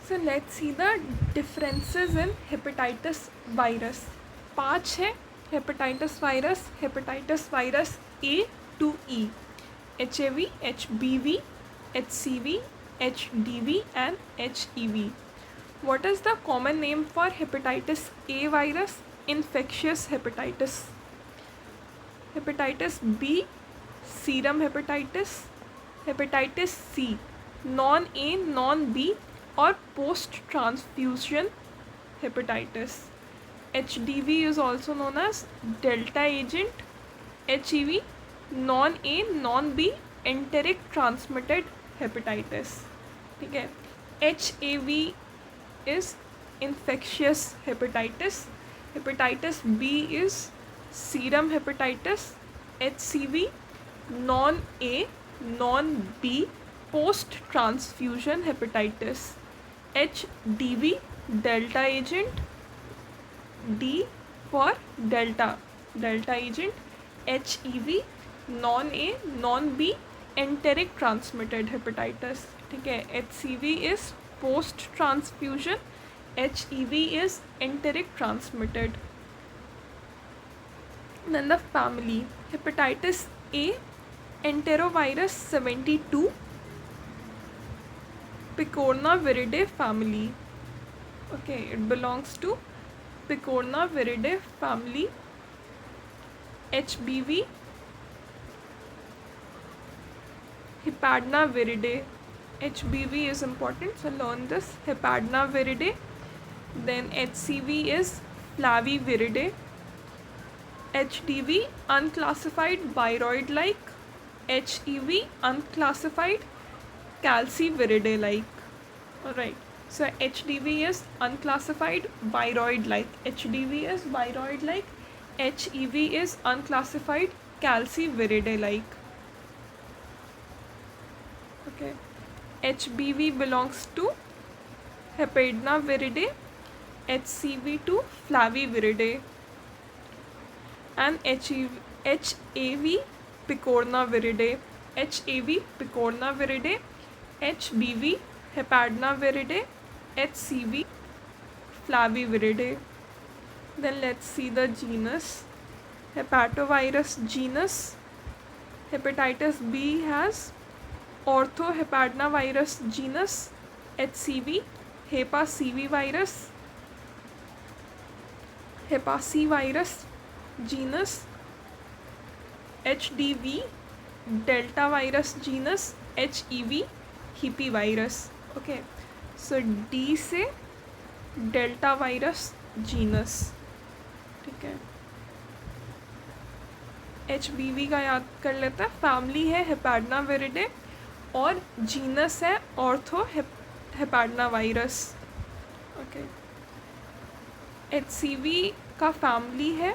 So let's see the differences in hepatitis virus. 5 है hepatitis virus A to E, HAV, HBV, HCV, HDV and HEV. What is the common name for hepatitis A virus? Infectious hepatitis. Hepatitis B, serum hepatitis. Hepatitis C, non-A, non-B or post-transfusion hepatitis. HDV is also known as delta agent. HEV, non-A, non-B enteric transmitted hepatitis. ठीक है. HAV is infectious hepatitis. Hepatitis B is serum hepatitis. HCV, non-A, non-B post transfusion hepatitis. HDV, delta agent. D for delta agent. HEV, non-A, non-B enteric transmitted hepatitis. ठीक है. HCV is post transfusion. HEV is enteric transmitted. Then the family. Hepatitis A, enterovirus 72, Picornaviridae family. Okay, it belongs to Picornaviridae family. HBV, Hepadnaviridae. HBV is important, so learn this. Hepadnaviridae. Then HCV is Flaviviridae. HDV, unclassified viroid-like. HEV, unclassified calciviridae-like. Alright, so HDV is unclassified viroid-like. HDV is viroid-like. HEV is unclassified calciviridae-like. Okay, HBV belongs to Hepadnaviridae. HCV to Flaviviridae. And HAV, Picornaviridae. HAV, Picornaviridae. HBV, Hepadnaviridae. HCV, Flaviviridae. Then let's see the genus. Hepatovirus genus. Hepatitis B has Orthohepadnavirus genus. HCV, Hepa CV virus. Hepacivirus genus. HDV, delta virus genus. HEV, Hepivirus. Okay, so D से delta virus genus. ठीक है. HBV का याद कर लेते हैं. Family है हेपाडनाविरिडे और जीनस है ऑर्थोहेपाडनावायरस. ओके. HCV का फैमिली है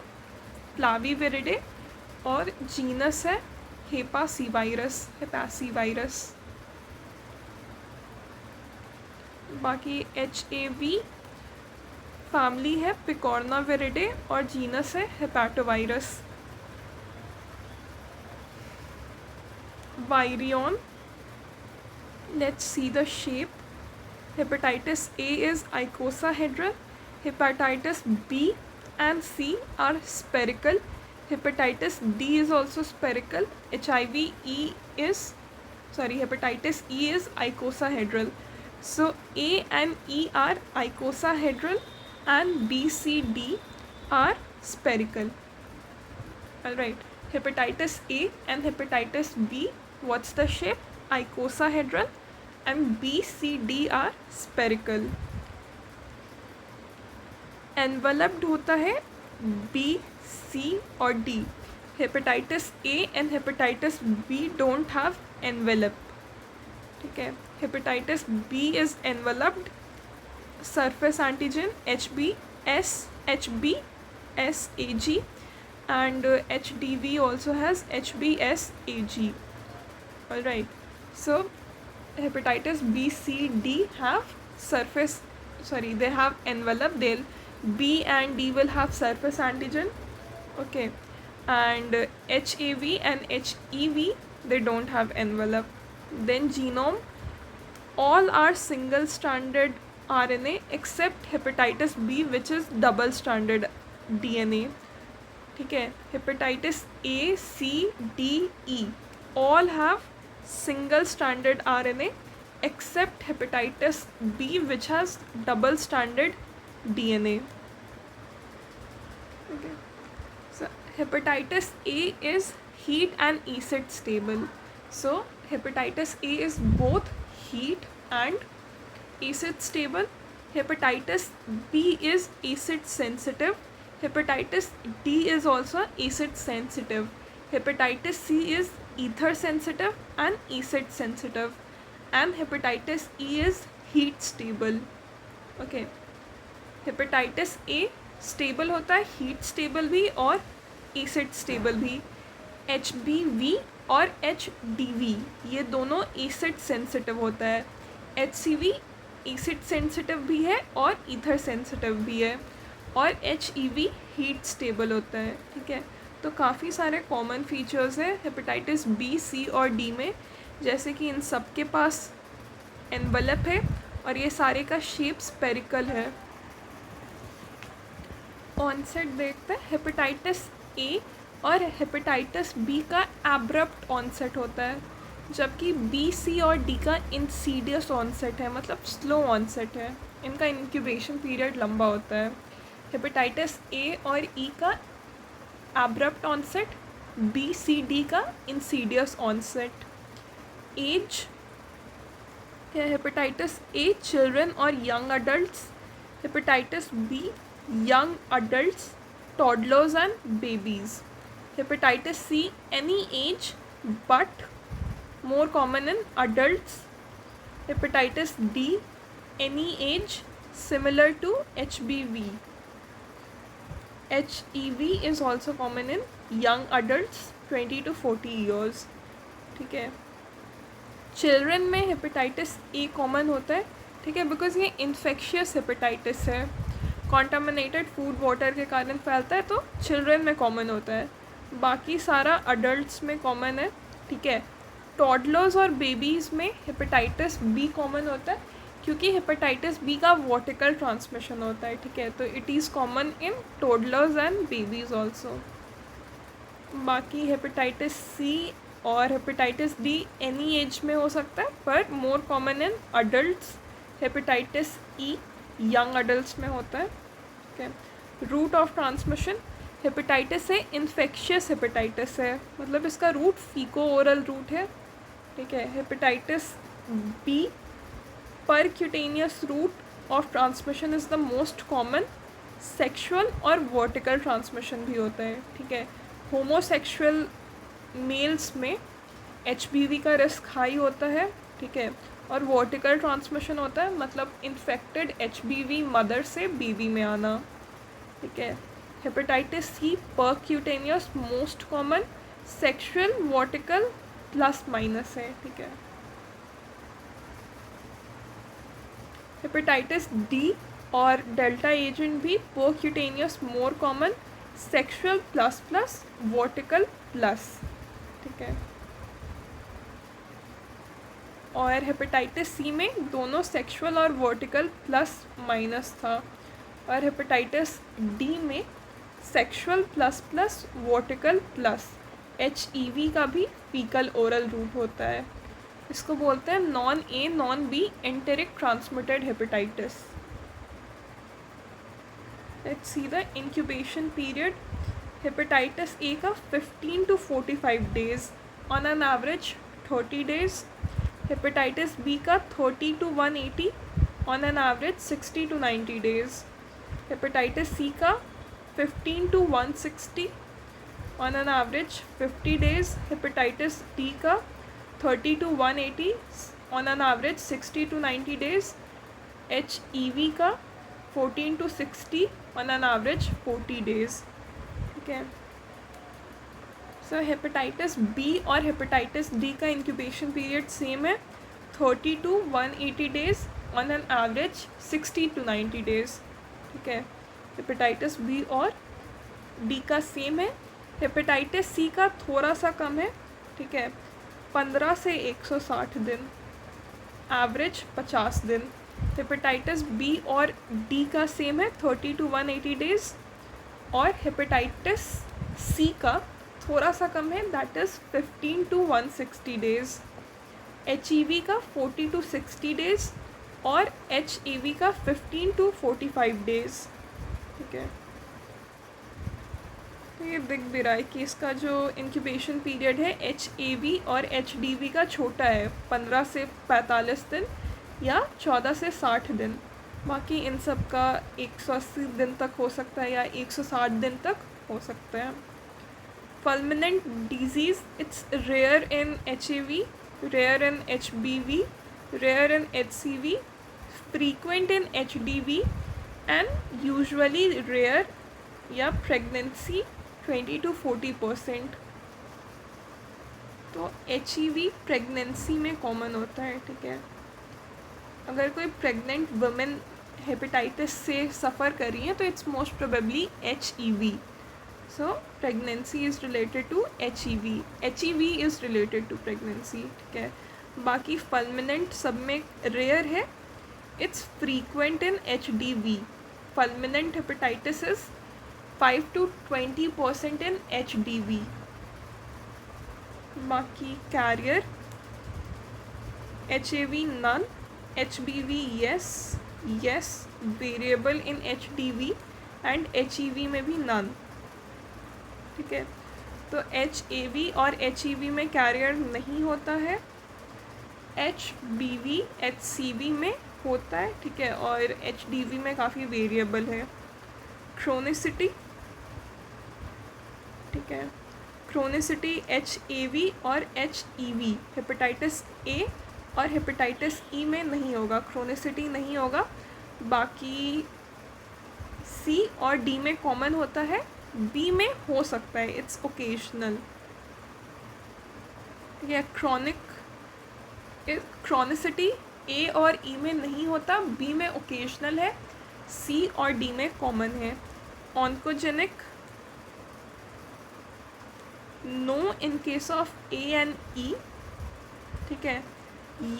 फ्लाविविरिडे और जीनस है हेपासीवायरस. बाकी HAV फैमिली है पिकॉर्नाविरिडे और जीनस है हेपाटोवायरस. Virion, let's see the shape. Hepatitis A is icosahedral. Hepatitis B and C are spherical. Hepatitis D is also spherical. Hepatitis E is icosahedral. So A and E are icosahedral and B, C, D are spherical. Alright, hepatitis A and hepatitis B, what's the shape? Icosahedral, and B, C, D are spherical. Enveloped होता है B, C और D. Hepatitis A and hepatitis B don't have envelope. ठीक है. Hepatitis B is enveloped. Surface antigen HBsAg and HDV also has HBsAg. Alright, so hepatitis B, C, D have they have envelope. B and D will have surface antigen. Okay, and HAV and HEV, they don't have envelope. Then genome, all are single stranded RNA except hepatitis B which is double stranded DNA. ठीक है, hepatitis A, C, D, E all have single stranded RNA except hepatitis B which has double stranded DNA. Okay. So hepatitis A is heat and acid stable. So hepatitis A is both heat and acid stable. Hepatitis B is acid sensitive. Hepatitis D is also acid sensitive. Hepatitis C is ether sensitive and acid sensitive. And hepatitis E is heat stable. Okay. Hepatitis A stable होता है, heat stable भी और acid stable भी. HBV और HDV ये दोनों acid sensitive होता है. HCV एसिड सेंसिटिव भी है और ईथर सेंसिटिव भी है. और HEV हीट स्टेबल होता है. ठीक है, तो काफ़ी सारे कॉमन फीचर्स हैं हेपेटाइटिस बी, सी और डी में, जैसे कि इन सब के पास एनवलप है और ये सारे का शेप स्पेरिकल है. ऑनसेट देखते हैं. हेपेटाइटिस ए और हेपेटाइटिस बी का एब्रप्ट ऑनसेट होता है, जबकि बी, सी और डी का इंसीडियस ऑनसेट है, मतलब स्लो ऑनसेट है. इनका इंक्यूबेशन पीरियड लंबा होता है. हेपेटाइटिस ए और ई का abrupt onset, B, C, D का इंसीडियस ऑनसेट. एज है हेपेटाइटिस ए चिल्ड्रन और young adults. Hepatitis B young adults, toddlers and babies. Hepatitis C any age but more common in adults. Hepatitis D any age similar to HBV. HEV is also common in young adults 20 to 40 years. ठीक है. Children में hepatitis A common होता है. ठीक है, because ये infectious hepatitis है, contaminated food water के कारण फैलता है, तो चिल्ड्रन में कॉमन होता है. बाकी सारा अडल्ट्स में कॉमन है. ठीक है. टॉडलर्स और बेबीज़ में हेपेटाइटिस बी कॉमन होता है, क्योंकि हेपेटाइटिस बी का वर्टिकल ट्रांसमिशन होता है. ठीक है, तो it is common in toddlers and babies also. बाकी हेपेटाइटिस सी और हेपेटाइटिस डी एनी एज में हो सकता है, पर more common in adults. Hepatitis E young adults में होता है. ठीक है. रूट ऑफ ट्रांसमिशन, हेपेटाइटिस है इन्फेक्शियस हेपेटाइटिस है, मतलब इसका रूट फीको ओरल रूट है. ठीक है. Hepatitis B percutaneous route of transmission is the most common. Sexual और वर्टिकल ट्रांसमिशन भी होता है. ठीक है. होमोसेक्सुअल मेल्स में HBV का रिस्क हाई होता है. ठीक है. और वर्टिकल ट्रांसमिशन होता है, मतलब इन्फेक्टेड HBV मदर से बेबी में आना. ठीक है. Hepatitis C percutaneous most common, sexual vertical plus minus है. ठीक है. हेपेटाइटिस डी और डेल्टा एजेंट भी percutaneous more common, sexual plus plus vertical plus. ठीक है. और हेपेटाइटिस सी में दोनों सेक्शुअल और वर्टिकल प्लस माइनस था. और हेपेटाइटिस डी में sexual plus plus vertical plus. HEV का भी फीकल ओरल रूट होता है. इसको बोलते हैं non A non B enteric transmitted hepatitis. Let's see the incubation period. Hepatitis A का 15 to 45 days, on an average 30 days. Hepatitis B का 30 to 180, on an average 60 to 90 days. Hepatitis C का 15 to 160, on an average 50 days. Hepatitis D का 30 to 180, on an average 60 to 90 days. HEV का 14 to 60, on an average 40 days. ठीक है. सो hepatitis B और hepatitis D का incubation period same है, 30 to 180 days, on an average 60 to 90 days. ठीक है. Hepatitis B और डी का सेम है. हेपेटाइटिस सी का थोड़ा सा कम है. ठीक है. 15 से 160 दिन, एवरेज 50 दिन. हेपेटाइटिस बी और डी का सेम है 30 to 180 डेज, और हेपेटाइटिस सी का थोड़ा सा कम है, that is 15 to 160 days. HIV का 40 to 60 डेज और HAV का 15 to 45 डेज। ठीक है, तो ये दिख भी रहा है कि इसका जो इंक्यूबेशन पीरियड है HAV और HDV का छोटा है, 15 से 45 दिन या 14 से 60 दिन। बाकी इन सब का 180 दिन तक हो सकता है या 160 दिन तक हो सकता है। Fulminant disease, it's rare in HAV, rare in HBV, rare in HCV, frequent in HDV and usually rare या pregnancy 20 to 40%। तो HEV प्रेगनेंसी में कॉमन होता है। ठीक है, अगर कोई प्रेग्नेंट वुमेन हेपेटाइटिस से सफ़र कर रही है तो it's most probably HEV। So pregnancy is related to HEV, HEV is related to pregnancy. ठीक है, बाकी फल्मिनेंट सब में रेयर है, it's frequent in HDV। Fulminant hepatitis is 5 to 20% in HDV। बाकी carrier HAV none, HBV yes, variable in HDV and HEV में भी none। ठीक है, तो HAV और HEV में कैरियर नहीं होता है, HBV HCV में होता है। ठीक है, और HDV में काफ़ी वेरिएबल है। क्रोनिसिटी, ठीक है, क्रोनिसिटी HAV और HEV, हेपेटाइटिस A और हेपेटाइटिस E में नहीं होगा, क्रोनिसिटी नहीं होगा। बाकी C और D में कॉमन होता है, B में हो सकता है, इट्स ओकेजनल। ठीक है, क्रोनिसिटी A और E में नहीं होता, B में ओकेजनल है, C और D में कॉमन है। Oncogenic no in case of A and E। ठीक है,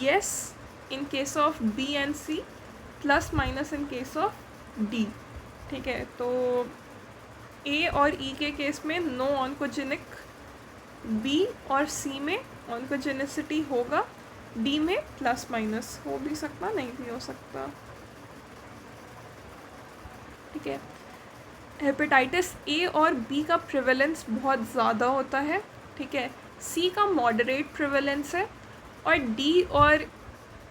yes in case of B and C, plus minus in case of D। ठीक है, तो A और E के केस में नो ऑन्कोजेनिक, B और C में ऑन्कोजेनिसिटी होगा, D में प्लस माइनस हो भी सकता, नहीं भी हो सकता। ठीक है, हेपेटाइटिस A और B का प्रिवेलेंस बहुत ज़्यादा होता है। ठीक है, C का मॉडरेट प्रिवेलेंस है और D और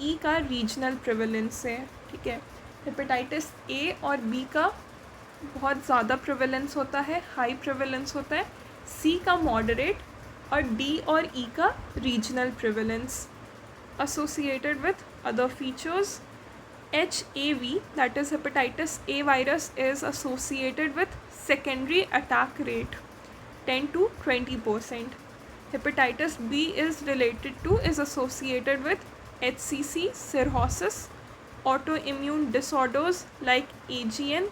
E का रीजनल प्रिवेलेंस है। ठीक है, हेपेटाइटिस A और B का बहुत ज़्यादा प्रिवेलेंस होता है, हाई प्रिवेलेंस होता है, C का मॉडरेट और D और E का regional prevalence. Associated with other features, HAV, that is hepatitis A virus, is associated with secondary attack rate 10 to 20%. Hepatitis B is associated with HCC, cirrhosis, autoimmune disorders like AGN,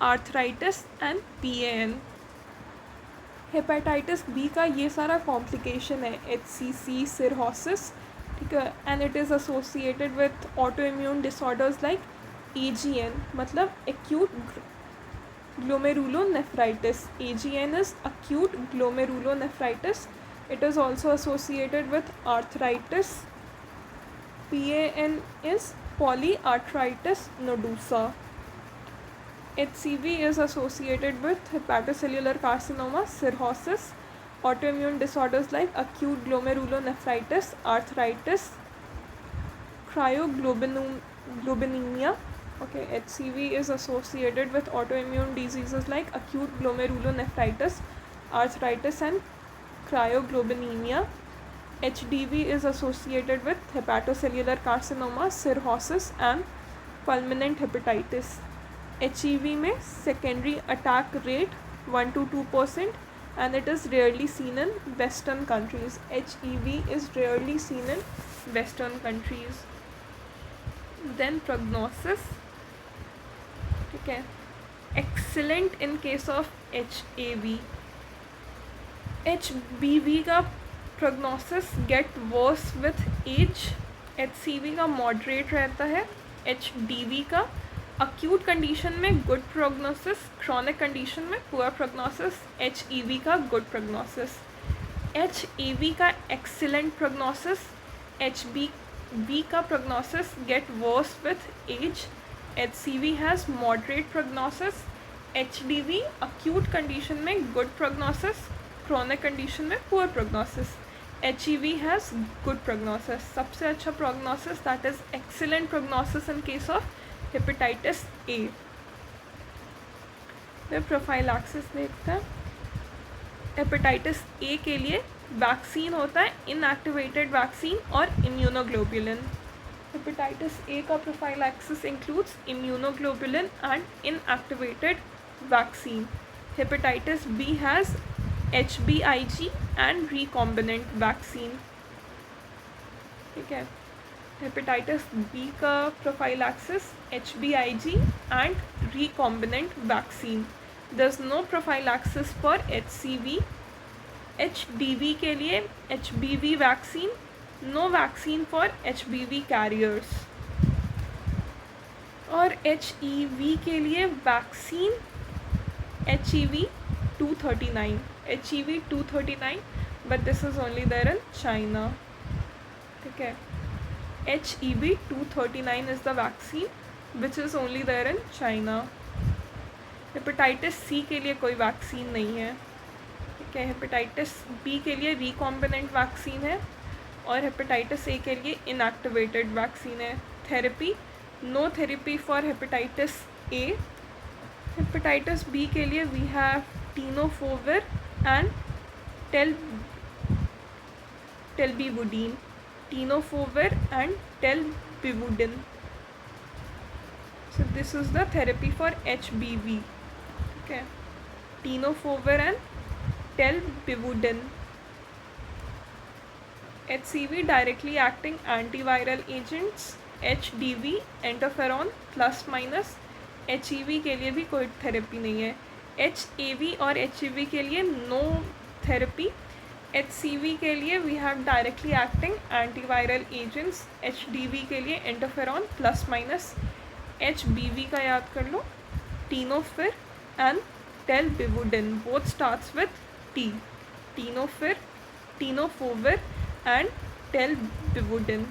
arthritis and PAN. Hepatitis B का ये सारा complication है, HCC, cirrhosis, ठीक है, and it is associated with auto immune disorders like AGN, मतलब acute glomerulonephritis. AGN is acute glomerulonephritis. It is also associated with arthritis. PAN is polyarthritis nodosa. HCV is associated with hepatocellular carcinoma, cirrhosis, autoimmune disorders like acute glomerulonephritis, arthritis, cryoglobulinemia. Okay, HCV is associated with autoimmune diseases like acute glomerulonephritis, arthritis and cryoglobulinemia. HDV is associated with hepatocellular carcinoma, cirrhosis and fulminant hepatitis. HEV में secondary attack rate 1 to 2%, and it is rarely seen in Western countries. HEV is rarely seen in Western countries. Then prognosis, ठीक है, excellent in case of HAV. HBV का prognosis get worse with age. HCV का moderate रहता है, HDV का acute condition में good prognosis, chronic condition में poor prognosis. HEV का गुड प्रोग्नोसिस। HAV का एक्सीलेंट प्रोग्नोसिस। HBV का prognosis get worse with age. HCV has moderate prognosis. HDV acute condition में गुड प्रोग्नोसिस, क्रोनिक कंडीशन में poor prognosis. HEV has good prognosis, सबसे अच्छा prognosis, that is excellent prognosis in case of hepatitis A। फिर prophylaxis देखते हैं। Hepatitis A के लिए vaccine होता है इनएक्टिवेटेड वैक्सीन और इम्यूनोग्लोबुलिन। हेपेटाइटिस A का prophylaxis includes immunoglobulin and inactivated vaccine. Hepatitis B has HBIG and recombinant vaccine. ठीक है, हेपेटाइटिस B का prophylaxis HBIG and recombinant vaccine. There is no prophylaxis for HCV। HDV के लिए HBV vaccine, no vaccine for HBV carriers. और HEV के लिए vaccine HEV 239, HEV 239, but this is only there in China. ठीक है, HEV 239 is the vaccine which is only there in China. Hepatitis C के लिए कोई वैक्सीन नहीं है। ठीक है, हेपेटाइटिस B के लिए रिकॉम्बिनेंट वैक्सीन है और हेपेटाइटिस A के लिए इनएक्टिवेटेड वैक्सीन है। Therapy, no therapy for hepatitis A। Hepatitis B के लिए we have tenofovir and telbivudine. Tenofovir and telbivudine. So this is the therapy for HBV. Okay, tenofovir and telbivudine. HCV directly acting antiviral agents. HDV interferon plus minus. HEV के लिए भी कोई therapy नहीं है। HAV और HEV के लिए no therapy. HCV के लिए we have directly acting antiviral agents. HDV के लिए इंटरफेरॉन प्लस माइनस। HBV का याद कर लो, tenofovir and telbivudine, both starts with T। Tenofovir, tenofovir and टेलबीवुडिन।